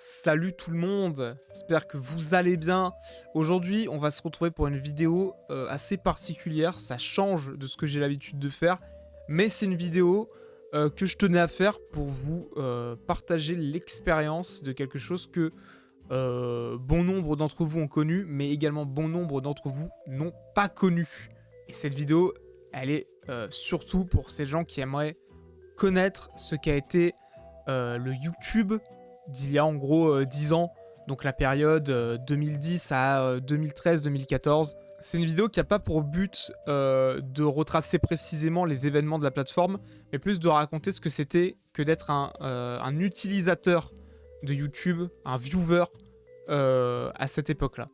Salut tout le monde, j'espère que vous allez bien. Aujourd'hui, on va se retrouver pour une vidéo assez particulière. Ça change de ce que j'ai l'habitude de faire, mais c'est une vidéo que je tenais à faire pour vous partager l'expérience de quelque chose que bon nombre d'entre vous ont connu, mais également bon nombre d'entre vous n'ont pas connu. Et cette vidéo, elle est surtout pour ces gens qui aimeraient connaître ce qu'a été le YouTube d'il y a en gros 10 ans, donc la période 2010 à 2013-2014. C'est une vidéo qui n'a pas pour but de retracer précisément les événements de la plateforme, mais plus de raconter ce que c'était que d'être un utilisateur de YouTube, un viewer à cette époque-là.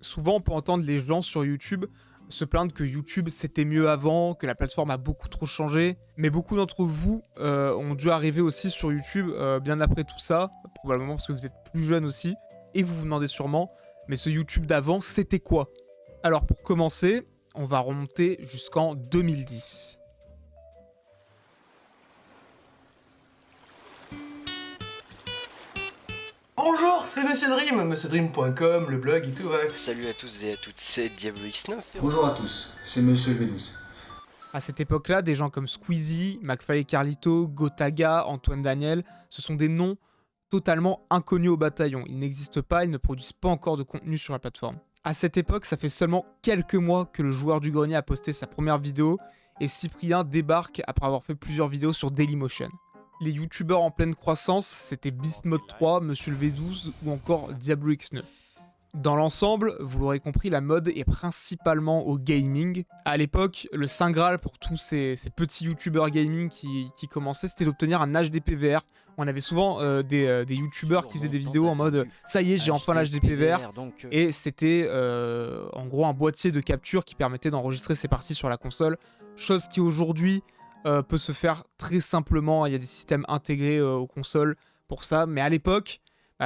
Souvent, on peut entendre les gens sur YouTube se plaindre que YouTube c'était mieux avant, que la plateforme a beaucoup trop changé. Mais beaucoup d'entre vous ont dû arriver aussi sur YouTube bien après tout ça, probablement parce que vous êtes plus jeune aussi, et vous vous demandez sûrement, mais ce YouTube d'avant c'était quoi? Alors pour commencer, on va remonter jusqu'en 2010. Bonjour, c'est Monsieur Dream, monsieurdream.com, le blog et tout, ouais. Salut à tous et à toutes, c'est Diablo X9. Bonjour à tous, c'est Monsieur V12. À cette époque-là, des gens comme Squeezie, McFly et Carlito, Gotaga, Antoine Daniel, ce sont des noms totalement inconnus au bataillon. Ils n'existent pas, ils ne produisent pas encore de contenu sur la plateforme. À cette époque, ça fait seulement quelques mois que le joueur du grenier a posté sa première vidéo et Cyprien débarque après avoir fait plusieurs vidéos sur Dailymotion. Les youtubeurs en pleine croissance, c'était Beast Mode 3, Monsieur le V12 ou encore Diablo X9. Dans l'ensemble, vous l'aurez compris, la mode est principalement au gaming. À l'époque, le saint graal pour tous ces petits youtubeurs gaming qui commençaient, c'était d'obtenir un HDP VR. On avait souvent des youtubeurs qui faisaient des vidéos en mode « ça y est, j'ai enfin l'HDP VR ». Et c'était en gros un boîtier de capture qui permettait d'enregistrer ses parties sur la console. Chose qui aujourd'hui peut se faire très simplement. Il y a des systèmes intégrés aux consoles pour ça. Mais à l'époque,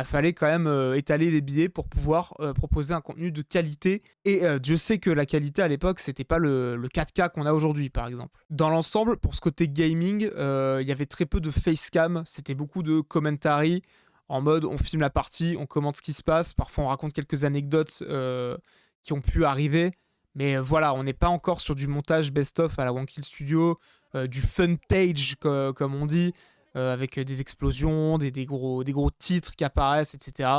fallait quand même étaler les billets pour pouvoir proposer un contenu de qualité. Et Dieu sait que la qualité à l'époque, c'était pas le 4K qu'on a aujourd'hui, par exemple. Dans l'ensemble, pour ce côté gaming, il y avait très peu de facecam. C'était beaucoup de commentary en mode on filme la partie, on commente ce qui se passe. Parfois, on raconte quelques anecdotes qui ont pu arriver. Mais voilà, on n'est pas encore sur du montage best-of à la One Kill Studio, du funtage, comme on dit. Avec des explosions, des gros titres qui apparaissent, etc.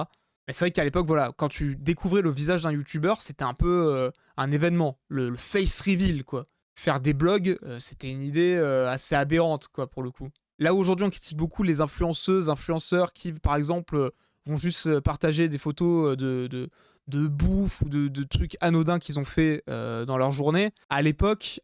Mais c'est vrai qu'à l'époque, voilà, quand tu découvrais le visage d'un YouTuber, c'était un peu un événement, le face reveal, quoi. Faire des blogs, c'était une idée assez aberrante, quoi, pour le coup. Là où aujourd'hui, on critique beaucoup les influenceuses, influenceurs qui, par exemple, vont juste partager des photos de bouffe ou de trucs anodins qu'ils ont fait dans leur journée. À l'époque,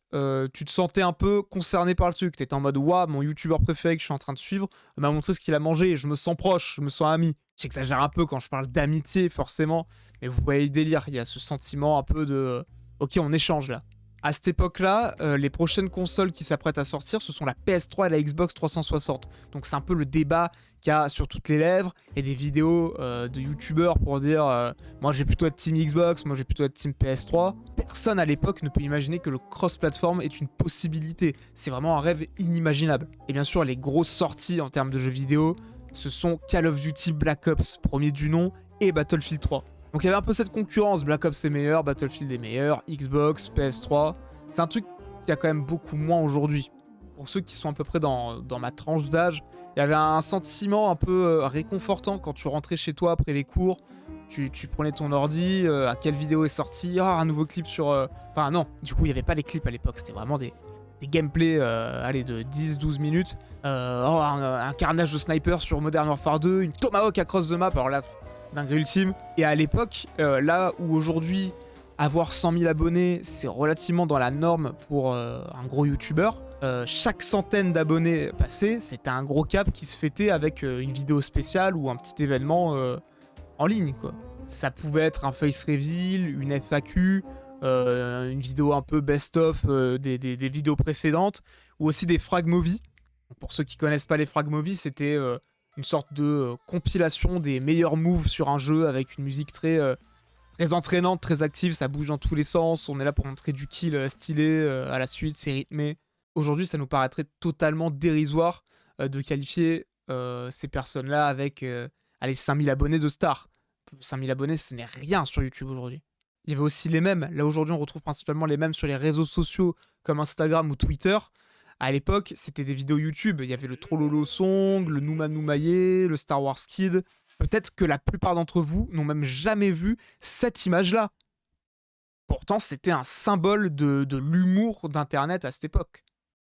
tu te sentais un peu concerné par le truc. T'étais en mode « Waouh, mon youtubeur préféré que je suis en train de suivre m'a montré ce qu'il a mangé et je me sens proche, je me sens ami. » J'exagère un peu quand je parle d'amitié, forcément, mais vous voyez le délire. Il y a ce sentiment un peu de « Ok, on échange là ». À cette époque-là, les prochaines consoles qui s'apprêtent à sortir, ce sont la PS3 et la Xbox 360. Donc c'est un peu le débat qu'il y a sur toutes les lèvres et des vidéos de youtubeurs pour dire moi j'ai plutôt être team Xbox, moi j'ai plutôt être team PS3. Personne à l'époque ne peut imaginer que le cross-platform est une possibilité. C'est vraiment un rêve inimaginable. Et bien sûr, les grosses sorties en termes de jeux vidéo, ce sont Call of Duty Black Ops, premier du nom, et Battlefield 3. Donc il y avait un peu cette concurrence, Black Ops est meilleur, Battlefield est meilleur, Xbox, PS3. C'est un truc qu'il y a quand même beaucoup moins aujourd'hui. Pour ceux qui sont à peu près dans ma tranche d'âge, il y avait un sentiment un peu réconfortant quand tu rentrais chez toi après les cours. Tu prenais ton ordi, à quelle vidéo est sortie, un nouveau clip sur... Enfin non, du coup il n'y avait pas les clips à l'époque, c'était vraiment des gameplays de 10-12 minutes. Un carnage de sniper sur Modern Warfare 2, une tomahawk across the map, alors là... dinguerie ultime. Et à l'époque, là où aujourd'hui, avoir 100 000 abonnés, c'est relativement dans la norme pour un gros youtubeur, chaque centaine d'abonnés passés, c'était un gros cap qui se fêtait avec une vidéo spéciale ou un petit événement en ligne, quoi. Ça pouvait être un face reveal, une FAQ, une vidéo un peu best-of des vidéos précédentes, ou aussi des frag movies. Pour ceux qui connaissent pas les frag movies, c'était... une sorte de compilation des meilleurs moves sur un jeu avec une musique très entraînante, très active, ça bouge dans tous les sens, on est là pour montrer du kill stylé à la suite, c'est rythmé. Aujourd'hui, ça nous paraîtrait totalement dérisoire de qualifier ces personnes-là avec allez, 5000 abonnés de stars. 5000 abonnés, ce n'est rien sur YouTube aujourd'hui. Il y avait aussi les mèmes. Là, aujourd'hui, on retrouve principalement les mèmes sur les réseaux sociaux comme Instagram ou Twitter. À l'époque, c'était des vidéos YouTube. Il y avait le Trololo Song, le Nouma Noumaye, le Star Wars Kid. Peut-être que la plupart d'entre vous n'ont même jamais vu cette image-là. Pourtant, c'était un symbole de l'humour d'Internet à cette époque.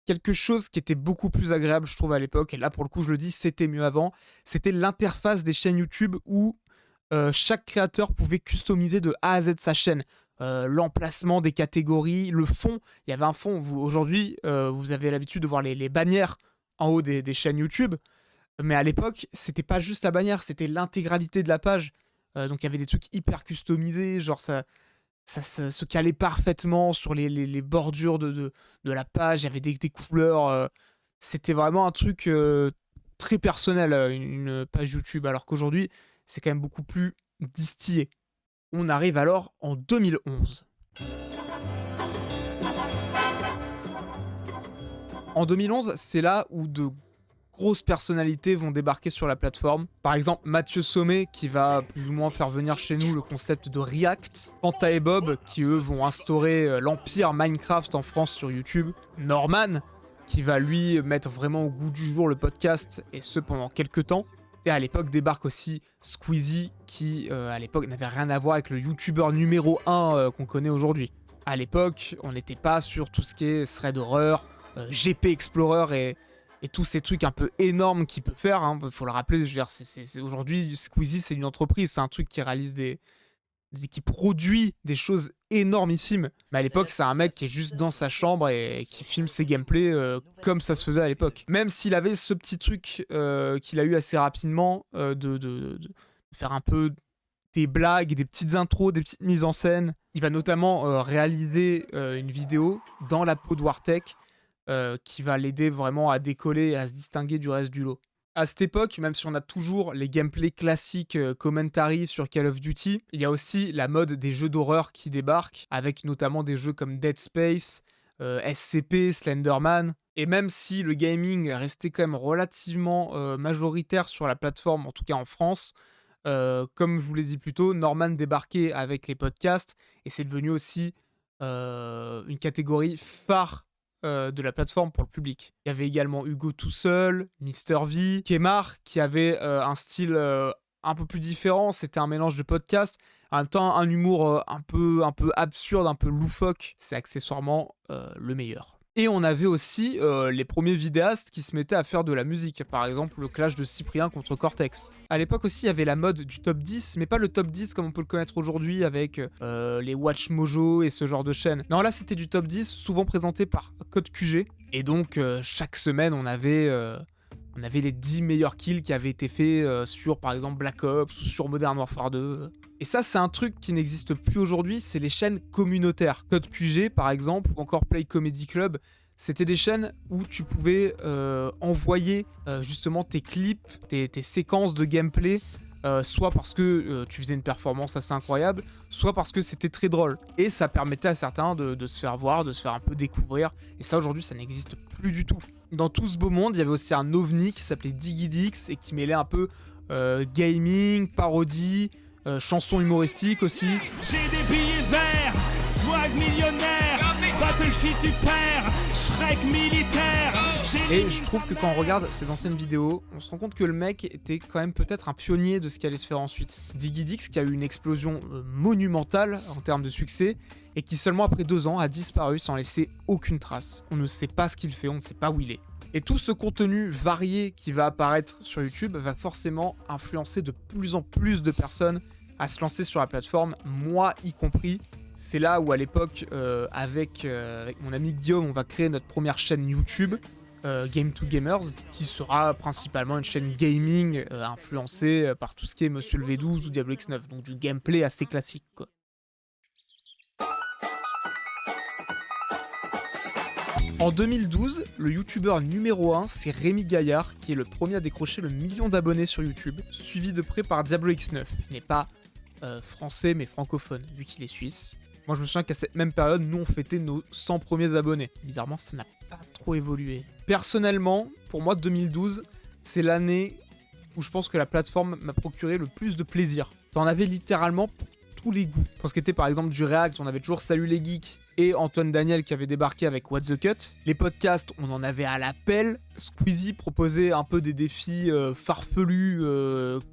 Quelque chose qui était beaucoup plus agréable, je trouve, à l'époque, et là, pour le coup, je le dis, c'était mieux avant, c'était l'interface des chaînes YouTube où chaque créateur pouvait customiser de A à Z sa chaîne. L'emplacement des catégories, le fond. Il y avait un fond. Aujourd'hui, vous avez l'habitude de voir les bannières en haut des chaînes YouTube. Mais à l'époque, c'était pas juste la bannière, c'était l'intégralité de la page. Donc il y avait des trucs hyper customisés, genre ça se calait parfaitement sur les bordures de la page. Il y avait des couleurs. C'était vraiment un truc très personnel, une page YouTube. Alors qu'aujourd'hui, c'est quand même beaucoup plus distillé. On arrive alors en 2011. En 2011, c'est là où de grosses personnalités vont débarquer sur la plateforme. Par exemple, Mathieu Sommet, qui va plus ou moins faire venir chez nous le concept de React. Panta et Bob, qui eux vont instaurer l'empire Minecraft en France sur YouTube. Norman, qui va lui mettre vraiment au goût du jour le podcast, et ce pendant quelques temps. Et à l'époque débarque aussi Squeezie, qui à l'époque n'avait rien à voir avec le YouTuber numéro 1 qu'on connaît aujourd'hui. À l'époque, on n'était pas sur tout ce qui est thread horror, GP Explorer et tous ces trucs un peu énormes qu'il peut faire. Faut le rappeler, je veux dire, aujourd'hui, Squeezie, c'est une entreprise, c'est un truc qui réalise qui produit des choses énormissimes. Mais à l'époque, c'est un mec qui est juste dans sa chambre et qui filme ses gameplays comme ça se faisait à l'époque. Même s'il avait ce petit truc qu'il a eu assez rapidement de faire un peu des blagues, des petites intros, des petites mises en scène. Il va notamment réaliser une vidéo dans la peau de Wartech qui va l'aider vraiment à décoller et à se distinguer du reste du lot. À cette époque, même si on a toujours les gameplays classiques commentary sur Call of Duty, il y a aussi la mode des jeux d'horreur qui débarquent, avec notamment des jeux comme Dead Space, SCP, Slenderman. Et même si le gaming restait quand même relativement majoritaire sur la plateforme, en tout cas en France, comme je vous l'ai dit plus tôt, Norman débarquait avec les podcasts, et c'est devenu aussi une catégorie phare de la plateforme pour le public. Il y avait également Hugo tout seul, Mister V, Kemar, qui avait un style un peu plus différent. C'était un mélange de podcasts, en même temps un humour un peu absurde, un peu loufoque. C'est accessoirement le meilleur. Et on avait aussi les premiers vidéastes qui se mettaient à faire de la musique. Par exemple, le clash de Cyprien contre Cortex. À l'époque aussi, il y avait la mode du top 10, mais pas le top 10 comme on peut le connaître aujourd'hui avec les Watch Mojo et ce genre de chaînes. Non, là, c'était du top 10, souvent présenté par Code QG. Et donc, chaque semaine, on avait les 10 meilleurs kills qui avaient été faits sur, par exemple, Black Ops ou sur Modern Warfare 2. Et ça, c'est un truc qui n'existe plus aujourd'hui, c'est les chaînes communautaires. Code QG, par exemple, ou encore Play Comedy Club, c'était des chaînes où tu pouvais envoyer justement tes clips, tes séquences de gameplay, soit parce que tu faisais une performance assez incroyable, soit parce que c'était très drôle. Et ça permettait à certains de se faire voir, de se faire un peu découvrir. Et ça, aujourd'hui, ça n'existe plus du tout. Dans tout ce beau monde, il y avait aussi un ovni qui s'appelait DiggyDix et qui mêlait un peu gaming, parodie, chansons humoristiques aussi. J'ai des billets verts, swag millionnaire, Battlefield tu perds, Shrek militaire. Et je trouve que quand on regarde ces anciennes vidéos, on se rend compte que le mec était quand même peut-être un pionnier de ce qui allait se faire ensuite. DiggyDix qui a eu une explosion monumentale en termes de succès et qui seulement après 2 ans a disparu sans laisser aucune trace. On ne sait pas ce qu'il fait, on ne sait pas où il est. Et tout ce contenu varié qui va apparaître sur YouTube va forcément influencer de plus en plus de personnes à se lancer sur la plateforme, moi y compris. C'est là où à l'époque, avec mon ami Guillaume, on va créer notre première chaîne YouTube, Game to Gamers, qui sera principalement une chaîne gaming influencée par tout ce qui est Monsieur le V12 ou Diablo X9, donc du gameplay assez classique, quoi. En 2012, le youtubeur numéro 1, c'est Rémi Gaillard, qui est le premier à décrocher le 1 million d'abonnés sur YouTube, suivi de près par Diablo X9, qui n'est pas français mais francophone, vu qu'il est suisse. Moi je me souviens qu'à cette même période, nous on fêtait nos 100 premiers abonnés. Bizarrement, ça n'a pas trop évolué. Personnellement, pour moi 2012, c'est l'année où je pense que la plateforme m'a procuré le plus de plaisir. T'en avais littéralement pour tous les goûts. Pour ce qui était par exemple du React, on avait toujours Salut les Geeks et Antoine Daniel qui avait débarqué avec What the Cut. Les podcasts, on en avait à l'appel. Squeezie proposait un peu des défis farfelus,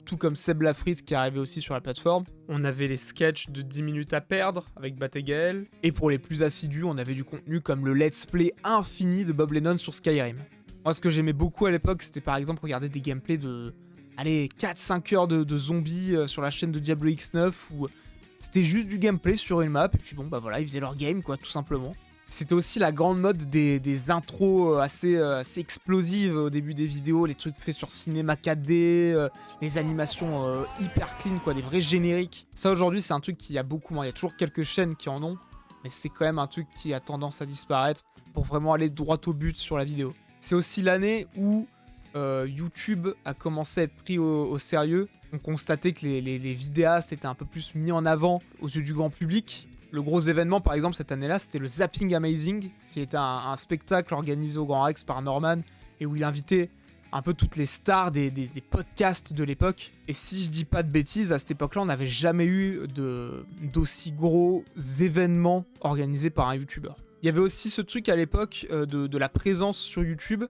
tout comme Seb Lafrite qui arrivait aussi sur la plateforme. On avait les sketchs de 10 minutes à perdre avec Bat et Gaël. Et pour les plus assidus, on avait du contenu comme le let's play infini de Bob Lennon sur Skyrim. Moi, ce que j'aimais beaucoup à l'époque, c'était par exemple regarder des gameplays de 4-5 heures de zombies sur la chaîne de Diablo X9 où c'était juste du gameplay sur une map et puis bon bah voilà, ils faisaient leur game quoi, tout simplement. C'était aussi la grande mode des intros assez explosives au début des vidéos, les trucs faits sur cinéma 4D, les animations hyper clean quoi, des vrais génériques. Ça aujourd'hui c'est un truc qui a beaucoup moins, il y a toujours quelques chaînes qui en ont, mais c'est quand même un truc qui a tendance à disparaître pour vraiment aller droit au but sur la vidéo. C'est aussi l'année où YouTube a commencé à être pris au sérieux. On constatait que les vidéastes étaient un peu plus mis en avant aux yeux du grand public. Le gros événement, par exemple, cette année-là, c'était le Zapping Amazing. C'était un spectacle organisé au Grand Rex par Norman et où il invitait un peu toutes les stars des podcasts de l'époque. Et si je dis pas de bêtises, à cette époque-là, on n'avait jamais eu d'aussi gros événements organisés par un YouTuber. Il y avait aussi ce truc à l'époque de la présence sur YouTube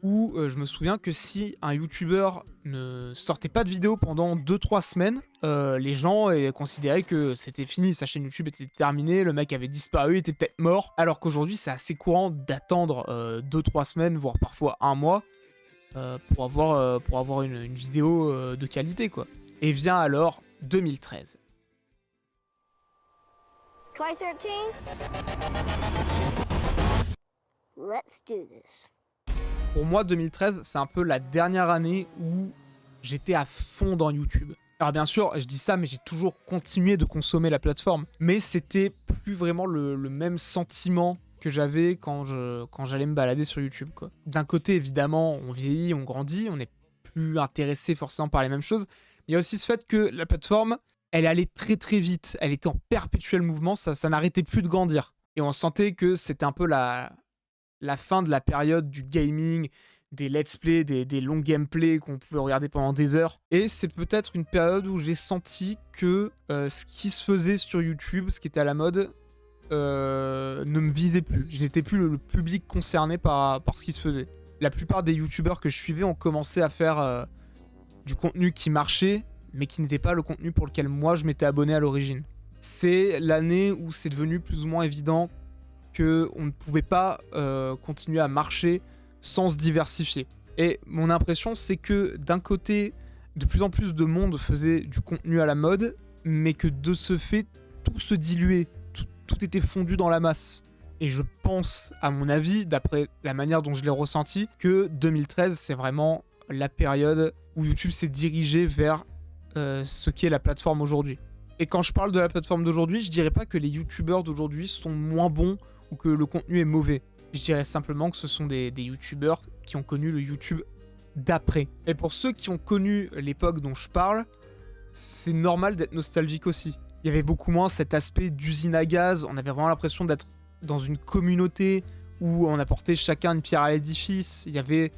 où je me souviens que si un YouTuber ne sortait pas de vidéo pendant 2-3 semaines, les gens considéraient que c'était fini, sa chaîne YouTube était terminée, le mec avait disparu, était peut-être mort, alors qu'aujourd'hui c'est assez courant d'attendre 2-3 semaines, voire parfois un mois, pour avoir une vidéo de qualité quoi. Et vient alors 2013. Try 13? Let's do this. Pour moi, 2013, c'est un peu la dernière année où j'étais à fond dans YouTube. Alors bien sûr, je dis ça, mais j'ai toujours continué de consommer la plateforme. Mais c'était plus vraiment le même sentiment que j'avais quand j'allais me balader sur YouTube, quoi. D'un côté, évidemment, on vieillit, on grandit, on n'est plus intéressé forcément par les mêmes choses. Mais il y a aussi ce fait que la plateforme, elle allait très très vite. Elle était en perpétuel mouvement, ça n'arrêtait plus de grandir. Et on sentait que c'était un peu la fin de la période du gaming, des let's play, des longs gameplays qu'on pouvait regarder pendant des heures. Et c'est peut-être une période où j'ai senti que ce qui se faisait sur YouTube, ce qui était à la mode, ne me visait plus. Je n'étais plus le public concerné par ce qui se faisait. La plupart des YouTubeurs que je suivais ont commencé à faire du contenu qui marchait, mais qui n'était pas le contenu pour lequel moi je m'étais abonné à l'origine. C'est l'année où c'est devenu plus ou moins évident qu'on ne pouvait pas continuer à marcher sans se diversifier. Et mon impression, c'est que d'un côté, de plus en plus de monde faisait du contenu à la mode, mais que de ce fait, tout se diluait, tout était fondu dans la masse. Et je pense, à mon avis, d'après la manière dont je l'ai ressenti, que 2013, c'est vraiment la période où YouTube s'est dirigé vers ce qu'est la plateforme aujourd'hui. Et quand je parle de la plateforme d'aujourd'hui, je dirais pas que les YouTubeurs d'aujourd'hui sont moins bons ou que le contenu est mauvais. Je dirais simplement que ce sont des YouTubeurs qui ont connu le YouTube d'après. Et pour ceux qui ont connu l'époque dont je parle, c'est normal d'être nostalgique aussi. Il y avait beaucoup moins cet aspect d'usine à gaz, on avait vraiment l'impression d'être dans une communauté où on apportait chacun une pierre à l'édifice, il y avait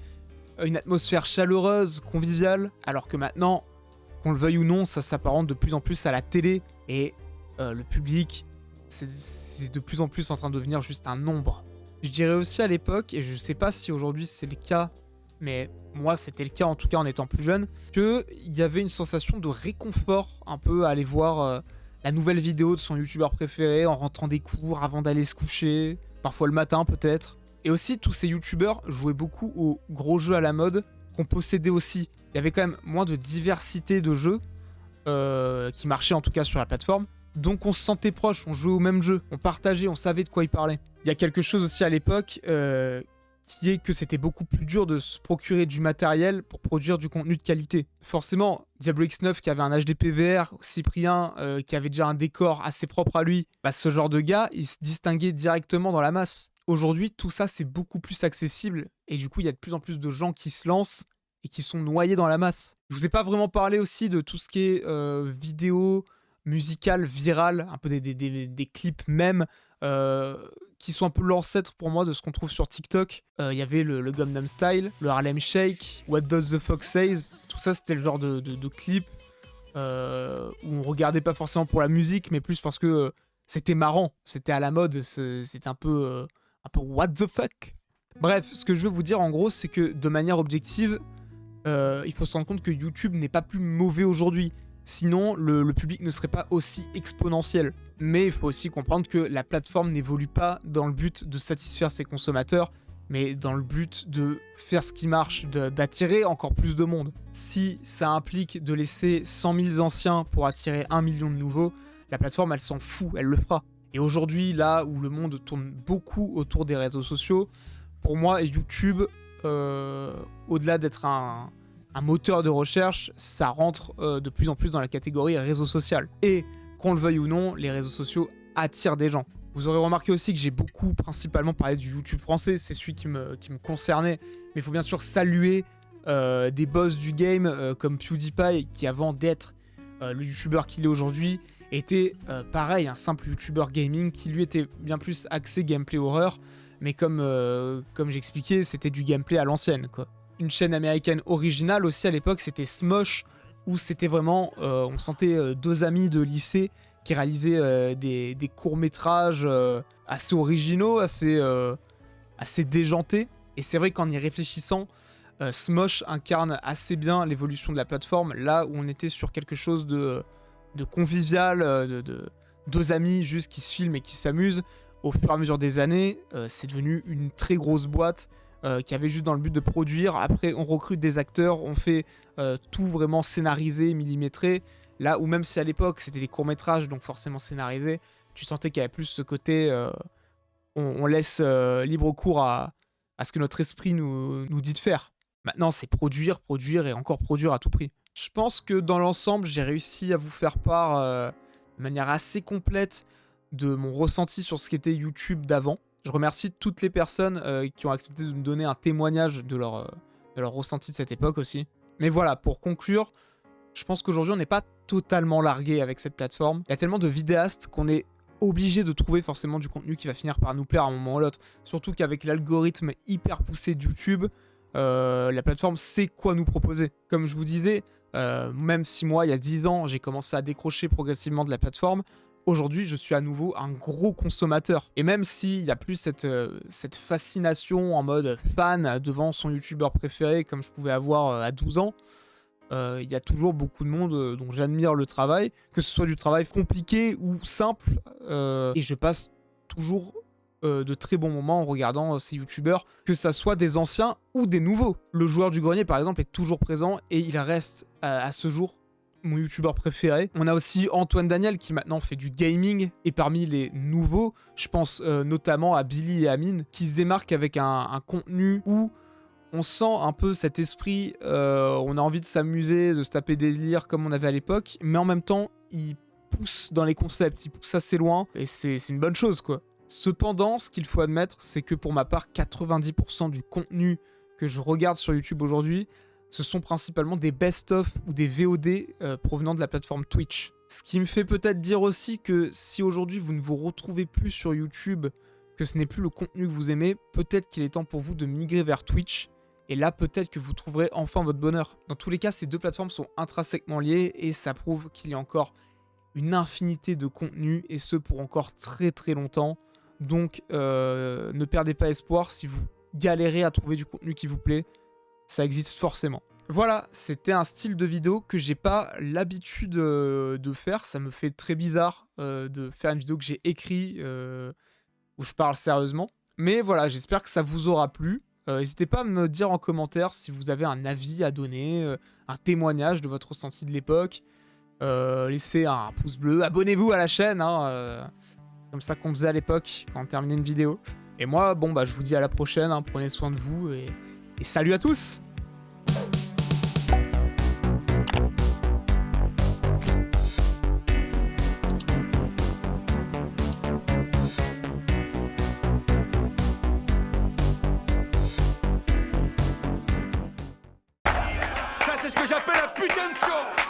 une atmosphère chaleureuse, conviviale, alors que maintenant, qu'on le veuille ou non, ça s'apparente de plus en plus à la télé, et le public, c'est de plus en plus en train de devenir juste un nombre. Je dirais aussi à l'époque, et je sais pas si aujourd'hui c'est le cas, mais moi c'était le cas en tout cas en étant plus jeune, qu'il y avait une sensation de réconfort un peu à aller voir la nouvelle vidéo de son youtubeur préféré en rentrant des cours avant d'aller se coucher, parfois le matin peut-être. Et aussi tous ces youtubeurs jouaient beaucoup aux gros jeux à la mode qu'on possédait aussi. Il y avait quand même moins de diversité de jeux qui marchaient en tout cas sur la plateforme. Donc on se sentait proche, on jouait au même jeu, on partageait, on savait de quoi il parlait. Il y a quelque chose aussi à l'époque qui est que c'était beaucoup plus dur de se procurer du matériel pour produire du contenu de qualité. Forcément, Diablo X9 qui avait un HD PVR, Cyprien qui avait déjà un décor assez propre à lui, bah, ce genre de gars, il se distinguait directement dans la masse. Aujourd'hui, tout ça c'est beaucoup plus accessible et du coup il y a de plus en plus de gens qui se lancent et qui sont noyés dans la masse. Je vous ai pas vraiment parlé aussi de tout ce qui est vidéo, musical, viral, un peu des clips même qui sont un peu l'ancêtre pour moi de ce qu'on trouve sur TikTok. Il y avait le Gangnam Style, le Harlem Shake, What Does the Fox Says. Tout ça, c'était le genre de clip où on regardait pas forcément pour la musique, mais plus parce que c'était marrant, c'était à la mode, c'était un peu what the fuck. Bref, ce que je veux vous dire en gros, c'est que de manière objective, il faut se rendre compte que YouTube n'est pas plus mauvais aujourd'hui. Sinon, le public ne serait pas aussi exponentiel. Mais il faut aussi comprendre que la plateforme n'évolue pas dans le but de satisfaire ses consommateurs, mais dans le but de faire ce qui marche, d'attirer encore plus de monde. Si ça implique de laisser 100 000 anciens pour attirer 1 million de nouveaux, la plateforme, elle s'en fout, elle le fera. Et aujourd'hui, là où le monde tourne beaucoup autour des réseaux sociaux, pour moi, YouTube, au-delà d'être un moteur de recherche, ça rentre de plus en plus dans la catégorie réseau social. Et qu'on le veuille ou non, les réseaux sociaux attirent des gens. Vous aurez remarqué aussi que j'ai beaucoup principalement parlé du YouTube français, c'est celui qui me concernait. Mais il faut bien sûr saluer des boss du game comme PewDiePie, qui avant d'être le YouTuber qu'il est aujourd'hui, était pareil, un simple YouTuber gaming qui lui était bien plus axé gameplay horreur. Mais comme j'expliquais, c'était du gameplay à l'ancienne, quoi. Une chaîne américaine originale aussi à l'époque, c'était Smosh, où c'était vraiment, on sentait deux amis de lycée qui réalisaient des courts-métrages assez originaux, assez déjantés. Et c'est vrai qu'en y réfléchissant, Smosh incarne assez bien l'évolution de la plateforme, là où on était sur quelque chose de convivial, de deux amis juste qui se filment et qui s'amusent. Au fur et à mesure des années, c'est devenu une très grosse boîte qui avait juste dans le but de produire. Après, on recrute des acteurs, on fait tout vraiment scénarisé, millimétré. Là où même si à l'époque, c'était des courts-métrages, donc forcément scénarisés, tu sentais qu'il y avait plus ce côté... on laisse libre cours à ce que notre esprit nous dit de faire. Maintenant, c'est produire et encore produire à tout prix. Je pense que dans l'ensemble, j'ai réussi à vous faire part de manière assez complète de mon ressenti sur ce qu'était YouTube d'avant. Je remercie toutes les personnes qui ont accepté de me donner un témoignage de leur ressenti de cette époque aussi. Mais voilà, pour conclure, je pense qu'aujourd'hui on n'est pas totalement largué avec cette plateforme. Il y a tellement de vidéastes qu'on est obligé de trouver forcément du contenu qui va finir par nous plaire à un moment ou l'autre. Surtout qu'avec l'algorithme hyper poussé de YouTube, la plateforme sait quoi nous proposer. Comme je vous disais, même si moi, il y a 10 ans, j'ai commencé à décrocher progressivement de la plateforme, aujourd'hui, je suis à nouveau un gros consommateur. Et même s'il n'y a plus cette fascination en mode fan devant son youtubeur préféré comme je pouvais avoir à 12 ans, il y a toujours beaucoup de monde dont j'admire le travail, que ce soit du travail compliqué ou simple. Et je passe toujours de très bons moments en regardant ces youtubeurs, que ça soit des anciens ou des nouveaux. Le joueur du grenier, par exemple, est toujours présent et il reste à ce jour mon youtubeur préféré. On a aussi Antoine Daniel qui maintenant fait du gaming, et parmi les nouveaux, je pense notamment à Billy et Amine, qui se démarquent avec un contenu où on sent un peu cet esprit, on a envie de s'amuser, de se taper des délires comme on avait à l'époque, mais en même temps, ils poussent dans les concepts, ils poussent assez loin, et c'est une bonne chose, quoi. Cependant, ce qu'il faut admettre, c'est que pour ma part, 90% du contenu que je regarde sur YouTube aujourd'hui, ce sont principalement des best-of ou des VOD provenant de la plateforme Twitch. Ce qui me fait peut-être dire aussi que si aujourd'hui vous ne vous retrouvez plus sur YouTube, que ce n'est plus le contenu que vous aimez, peut-être qu'il est temps pour vous de migrer vers Twitch. Et là, peut-être que vous trouverez enfin votre bonheur. Dans tous les cas, ces deux plateformes sont intrinsèquement liées et ça prouve qu'il y a encore une infinité de contenus, et ce pour encore très très longtemps. Donc, ne perdez pas espoir. Si vous galérez à trouver du contenu qui vous plaît, ça existe forcément. Voilà, c'était un style de vidéo que j'ai pas l'habitude de faire. Ça me fait très bizarre de faire une vidéo que j'ai écrite où je parle sérieusement. Mais voilà, j'espère que ça vous aura plu. N'hésitez pas à me dire en commentaire si vous avez un avis à donner, un témoignage de votre ressenti de l'époque. Laissez un pouce bleu, abonnez-vous à la chaîne, hein, comme ça qu'on faisait à l'époque quand on terminait une vidéo. Et moi, bon bah je vous dis à la prochaine, hein, prenez soin de vous et salut à tous! Ça, c'est ce que j'appelle un putain de show.